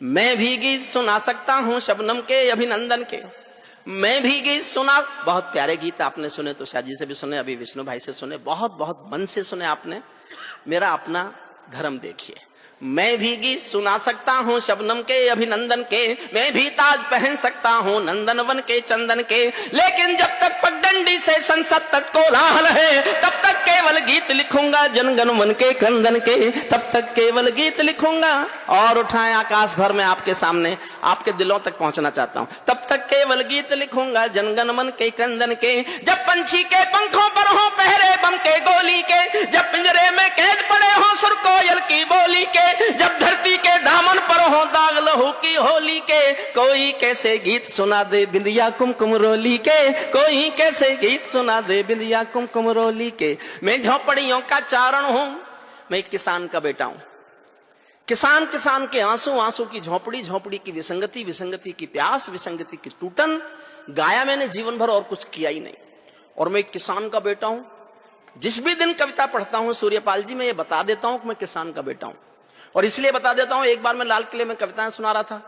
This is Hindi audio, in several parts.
मैं भी गीत सुना सकता हूं शबनम के अभिनंदन के, मैं भी गीत सुना। बहुत प्यारे गीत आपने सुने, तो शाह जी से भी सुने, अभी विष्णु भाई से सुने, बहुत बहुत मन से सुने आपने। मेरा अपना धर्म देखिए, मैं भी गीत सुना सकता हूँ शबनम के अभिनंदन के, मैं भी ताज पहन सकता हूँ नंदनवन के चंदन के, लेकिन जब तक पगडंडी से संसद तक कोलाहल है, तब तक केवल गीत लिखूंगा जनगण मन के क्रंदन के, तब तक केवल गीत लिखूंगा। और उठाए आकाश भर में आपके सामने, आपके दिलों तक पहुंचना चाहता हूँ। तब तक केवल गीत लिखूंगा जनगण मन के क्रंदन के, जब पंछी के पंखों पर हो पहरे बम के गोली के, जब पिंजरे में कैद पड़े हो सुर कोयल की बोली के, जब धरती के दामन पर हो दाग लहू की होली के, कोई कैसे गीत सुना दे बिंदिया कुमकुम रोली के, कोई कैसे गीत सुना दे बिंदिया कुमकुम रोली के। मैं झोपड़ियों का चारण हूं, मैं एक किसान का बेटा हूं। किसान किसान के आंसू, आंसू की झोपड़ी, झोपड़ी की विसंगति, विसंगति की प्यास, विसंगति की टूटन। गाया मैंने जीवन भर और कुछ किया ही नहीं। और मैं एक किसान का बेटा हूं। जिस भी दिन कविता पढ़ता हूं सूर्यपाल जी, मैं ये बता देता हूं कि मैं किसान का बेटा हूं। और इसलिए बता देता हूं, एक बार मैं लाल किले में कविताएं सुना रहा था,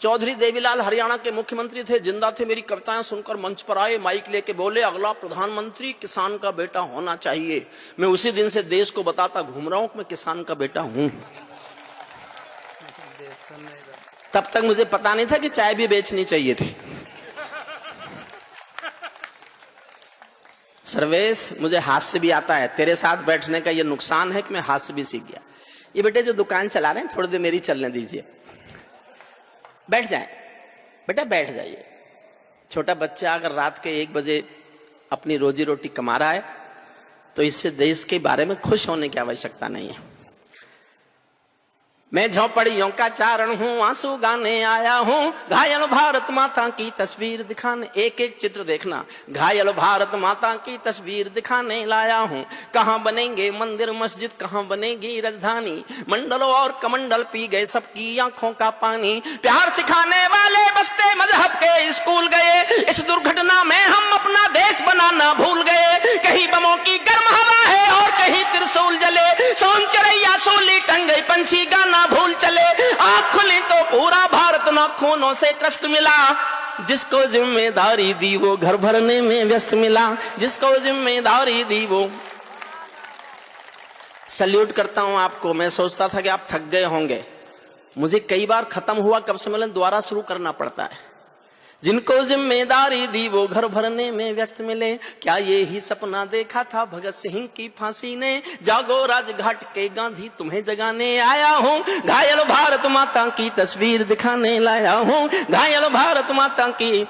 चौधरी देवीलाल हरियाणा के मुख्यमंत्री थे, जिंदा थे, मेरी कविताएं सुनकर मंच पर आए, माइक लेके बोले अगला प्रधानमंत्री किसान का बेटा होना चाहिए। मैं उसी दिन से देश को बताता घूम रहा हूं कि मैं किसान का बेटा हूं। तब तक मुझे पता नहीं था कि चाय भी बेचनी चाहिए थी। सर्वेश, मुझे हास्य भी आता है, तेरे साथ बैठने का ये नुकसान है कि मैं हास्य भी सीख गया। ये बेटे जो दुकान चला रहे हैं, थोड़ी देर मेरी चलने दीजिए, बैठ जाए बेटा, बैठ जाइए। छोटा बच्चा अगर रात के 1 बजे अपनी रोजी रोटी कमा रहा है, तो इससे देश के बारे में खुश होने की आवश्यकता नहीं है। मैं झोपड़ियों का चारण हूँ, आंसू गाने आया हूँ, घायल भारत माता की तस्वीर दिखाने, एक एक चित्र देखना, घायल भारत माता की तस्वीर दिखाने लाया हूँ। कहाँ बनेंगे मंदिर मस्जिद, कहाँ बनेगी राजधानी, मंडलों और कमंडल पी गए सबकी आंखों का पानी। प्यार सिखाने वाले बसते मजहब के स्कूल गए, इस दुर्घटना में हम अपना देश बनाना भूल गए। कहीं बमों की गर्म हवा है और कहीं त्रिशूल जले, सोन चरैया सूली टंग गई, पंछी गाना भूल चले। आँख खुली तो पूरा भारत नाखूनों से त्रस्त मिला, जिसको जिम्मेदारी दी वो घर भरने में व्यस्त मिला, जिसको जिम्मेदारी दी वो। सल्यूट करता हूं आपको। मैं सोचता था कि आप थक गए होंगे, मुझे कई बार खत्म हुआ कब सम्मेलन दोबारा शुरू करना पड़ता है। जिनको जिम्मेदारी दी वो घर भरने में व्यस्त मिले, क्या ये ही सपना देखा था भगत सिंह की फांसी ने, जागो राजघाट के गांधी तुम्हें जगाने आया हूँ, घायल भारत माता की तस्वीर दिखाने लाया हूँ, घायल भारत माता की।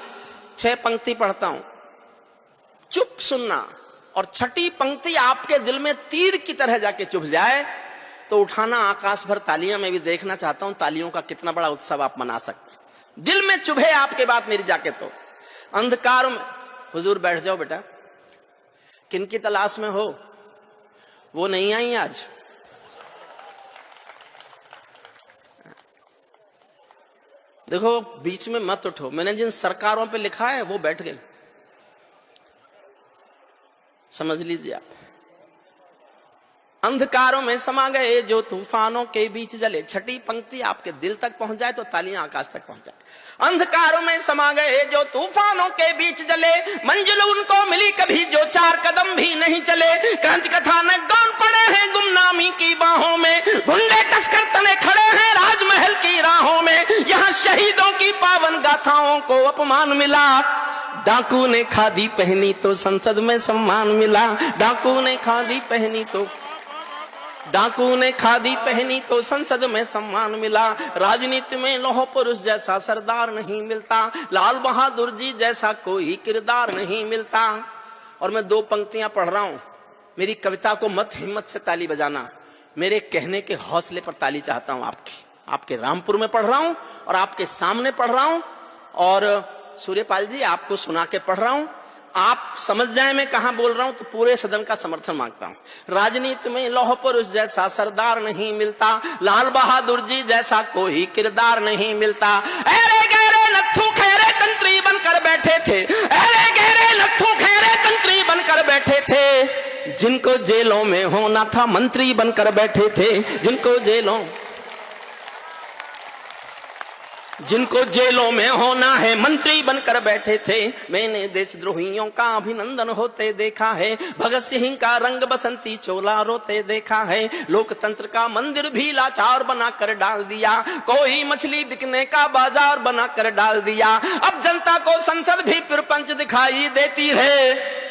6 पंक्ति पढ़ता हूं, चुप सुनना, और छठी पंक्ति आपके दिल में तीर की तरह जाके चुभ जाए तो उठाना आकाश भर तालियां। मैं भी देखना चाहता हूं तालियों का कितना बड़ा उत्सव आप मना सकते। दिल में चुभे आपके बात मेरी जाके तो। अंधकार में, हुजूर बैठ जाओ बेटा, किनकी तलाश में हो, वो नहीं आई आज। देखो बीच में मत उठो, मैंने जिन सरकारों पे लिखा है वो बैठ गए, समझ लीजिए आप। अंधकारों में समा गए जो तूफानों के बीच जले, छठी पंक्ति आपके दिल तक पहुंच जाए तो तालियां आकाश तक पहुंच जाए। अंधकारों में समा गए जो तूफानों के बीच जले, मंजिल उनको मिली कभी जो 4 कदम भी नहीं चले। क्रांति कथानक गौन पड़े हैं गुमनामी की बाहों में, गुंडे तस्कर तने खड़े हैं राजमहल की राहों में। यहाँ शहीदों की पावन गाथाओं को अपमान मिला, डाकू ने खादी पहनी तो संसद में सम्मान मिला, डाकू ने खादी पहनी तो, डाकू ने खादी पहनी तो संसद में सम्मान मिला। राजनीति में लौह पुरुष जैसा सरदार नहीं मिलता, लाल बहादुर जी जैसा कोई किरदार नहीं मिलता। और मैं 2 पंक्तियां पढ़ रहा हूं, मेरी कविता को मत हिम्मत से ताली बजाना, मेरे कहने के हौसले पर ताली चाहता हूं आपकी। आपके रामपुर में पढ़ रहा हूं और आपके सामने पढ़ रहा हूं, और सूर्यपाल जी आपको सुना के पढ़ रहा हूं। आप समझ जाए मैं कहां बोल रहा हूं तो पूरे सदन का समर्थन मांगता हूं। राजनीति में लौह पुरुष जैसा सरदार नहीं मिलता, लाल बहादुर जी जैसा कोई किरदार नहीं मिलता। अरे गहरे नत्थू खैरे तंत्री बनकर बैठे थे, अरे गहरे नत्थू खैरे तंत्री बनकर बैठे थे, जिनको जेलों में होना था मंत्री बनकर बैठे थे, जिनको जेलों। जिनको जेलों में होना है मंत्री बनकर बैठे थे, मैंने देशद्रोहियों का अभिनंदन होते देखा है। भगत सिंह का रंग बसंती चोला रोते देखा है। लोकतंत्र का मंदिर भी लाचार बनाकर डाल दिया, कोई मछली बिकने का बाजार बनाकर डाल दिया। अब जनता को संसद भी प्रपंच दिखाई देती है,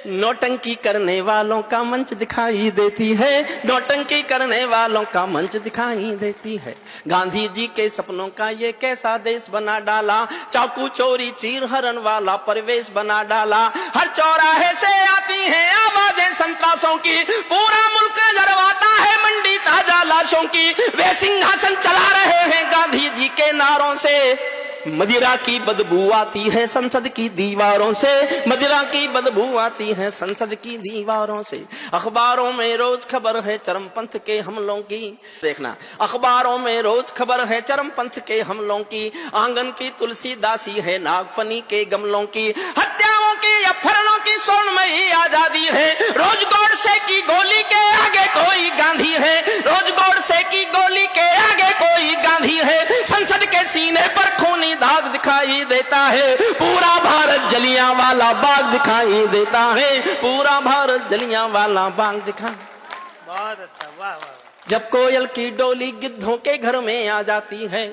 नौटंकी करने वालों का मंच दिखाई देती है, नौटंकी करने वालों का मंच दिखाई देती है। गांधी जी के सपनों का ये कैसा देश बना डाला, चाकू चोरी चीर हरण वाला परिवेश बना डाला। हर चौराहे से आती हैं आवाजें संतरासों की, पूरा मुल्क जरवाता है मंडी ताजा लाशों की। वे सिंहासन चला रहे हैं गांधी जी के नारों से, मदिरा की बदबू आती है संसद की दीवारों से, मदिरा की बदबू आती है संसद की दीवारों से। अखबारों में रोज खबर है चरमपंथ के हमलों की, देखना अखबारों में रोज खबर है चरमपंथ के हमलों की। आंगन की तुलसी दासी है नागफनी के गमलों की, हत्याओं की अपहरणों की स्वर्णमयी आजादी है। रोज गोडसे की गोली के आगे कोई गांधी है, रोज गोडसे की गोली के आगे कोई गांधी है। संसद के सीने पर खूनी दाग दिखाई देता है, पूरा भारत जलियांवाला बाग दिखाई देता है, पूरा भारत जलियांवाला बाग दिखा। बहुत अच्छा, वाह वाह। जब कोयल की डोली गिद्धों के घर में आ जाती है,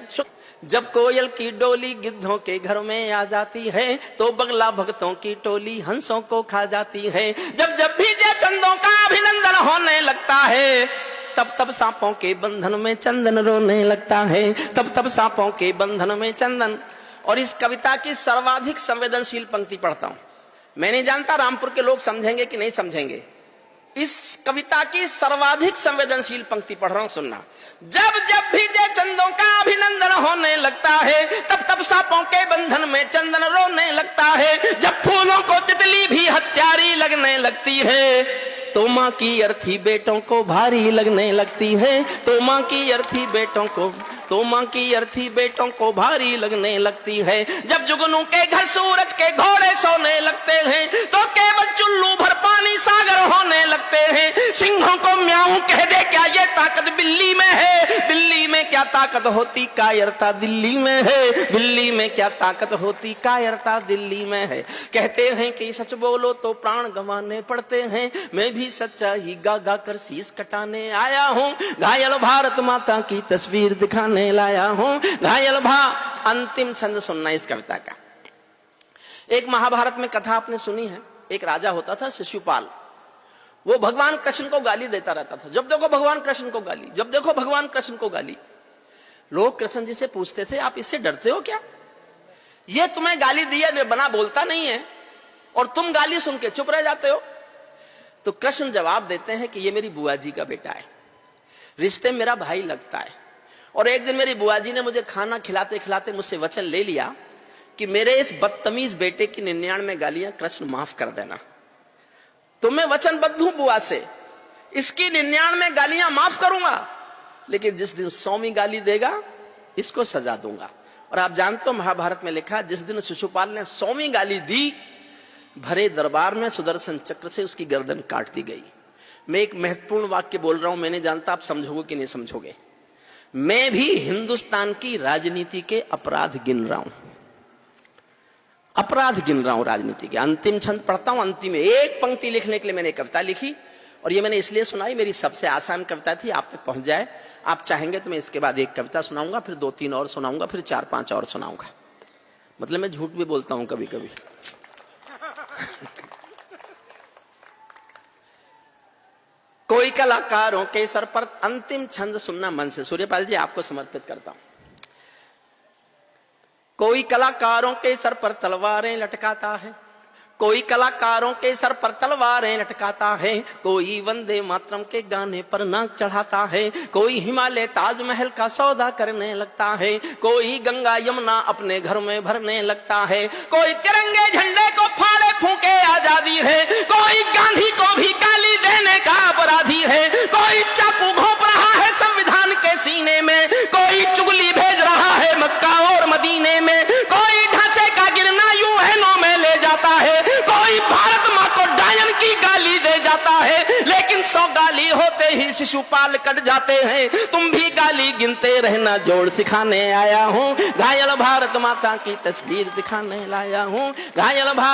जब कोयल की डोली गिद्धों के घर में आ जाती है, तो बगला भक्तों की टोली हंसों को खा जाती है। जब जब भी जयचंदों का अभिनंदन होने लगता है, तब तब सांपों के बंधन में चंदन रोने लगता है, तब तब सांपों के बंधन में चंदन। और इस कविता की सर्वाधिक संवेदनशील पंक्ति पढ़ता हूं, मैं नहीं जानता रामपुर के लोग समझेंगे कि नहीं समझेंगे। इस कविता की सर्वाधिक संवेदनशील पंक्ति पढ़ रहा हूं, सुनना। जब जब भी जयचंदों का अभिनंदन होने लगता है, तब तब सांपों के बंधन में चंदन रोने लगता है। जब फूलों को तितली भी हत्यारी लगने लगती है, तो माँ की अर्थी बेटों को भारी लगने लगती है, तो माँ की अर्थी बेटों को, तो माँ की अर्थी बेटों को भारी लगने लगती है। जब जुगनू के घर सूरज के घोड़े सोने लगते हैं, तो केवल चुल्लू भर पानी सागर होने लगते हैं। सिंहों को म्याऊं कह दे क्या ये ताकत बिल्ली में है, बिल्ली में क्या ताकत होती कायरता दिल्ली में है, बिल्ली में क्या ताकत होती कायरता दिल्ली में है। कहते हैं कि सच बोलो तो प्राण गंवाने पड़ते हैं, मैं भी सच्चा ही गा गा कर शीश कटाने आया हूँ। घायल भारत माता की तस्वीर दिखाने लाया हूँ, घायल अंतिम छंद सुनना इस कविता का। एक महाभारत में कथा आपने सुनी है, एक राजा होता था शिशुपाल, वो भगवान कृष्ण को गाली देता रहता था। जब देखो भगवान कृष्ण को गाली, जब देखो भगवान कृष्ण को गाली। लोग कृष्ण जी से पूछते थे आप इससे डरते हो क्या, ये तुम्हें गाली दिया बना बोलता नहीं है और तुम गाली सुन के चुप रह जाते हो। तो कृष्ण जवाब देते हैं कि ये मेरी बुआ जी का बेटा है, रिश्ते मेरा भाई लगता है। और एक दिन मेरी बुआ जी ने मुझे खाना खिलाते खिलाते मुझसे वचन ले लिया कि मेरे इस बदतमीज बेटे की 99 गालियां कृष्ण माफ कर देना। तो मैं वचनबद्ध हूं बुआ से, इसकी 99 गालियां माफ करूंगा, लेकिन जिस दिन 100वीं गाली देगा इसको सजा दूंगा। और आप जानते हो महाभारत में लिखा, जिस दिन शिशुपाल ने 100वीं गाली दी, भरे दरबार में सुदर्शन चक्र से उसकी गर्दन काट दी गई। मैं एक महत्वपूर्ण वाक्य बोल रहा हूं, मैं नहीं जानता आप समझोगे कि नहीं समझोगे। मैं भी हिंदुस्तान की राजनीति के अपराध गिन रहा हूं, अपराध गिन रहा हूं राजनीति के। अंतिम छंद पढ़ता हूं, अंतिम एक पंक्ति लिखने के लिए मैंने कविता लिखी, और ये मैंने इसलिए सुनाई, मेरी सबसे आसान कविता थी, आप तक पहुंच जाए। आप चाहेंगे तो मैं इसके बाद एक कविता सुनाऊंगा, फिर 2-3 और सुनाऊंगा, फिर 4-5 और सुनाऊंगा। मतलब मैं झूठ भी बोलता हूं कभी कभी। कोई कलाकारों के सर पर, अंतिम छंद सुनना मन से, सूर्यपाल जी आपको समर्पित करता हूं। कोई कलाकारों के सर पर तलवारें लटकाता है, कोई कलाकारों के सर पर तलवारें लटकाता है, कोई वंदे मातरम के गाने पर नाक चढ़ाता है, कोई हिमालय ताजमहल का सौदा करने लगता है, कोई गंगा यमुना अपने घर में भरने लगता है, कोई तिरंगे झंडे को फाड़े फूंके आजादी है, कोई गांधी को भी गाली देने का अपराधी है, कोई चाकू घोंप रहा है संविधान के सीने में, कोई चुगली भेज रहा है मक्का और मदीने में, कोई ढांचे का गिरना यूं है नो में ले जाता है, कोई भारत माँ को डायन की गाली दे जाता आता है, लेकिन 100 गाली होते ही शिशुपाल कट जाते हैं। तुम भी गाली गिनते रहना, जोड़ सिखाने आया हूँ। घायल भारत माता की तस्वीर दिखाने लाया हूँ। घायल भारत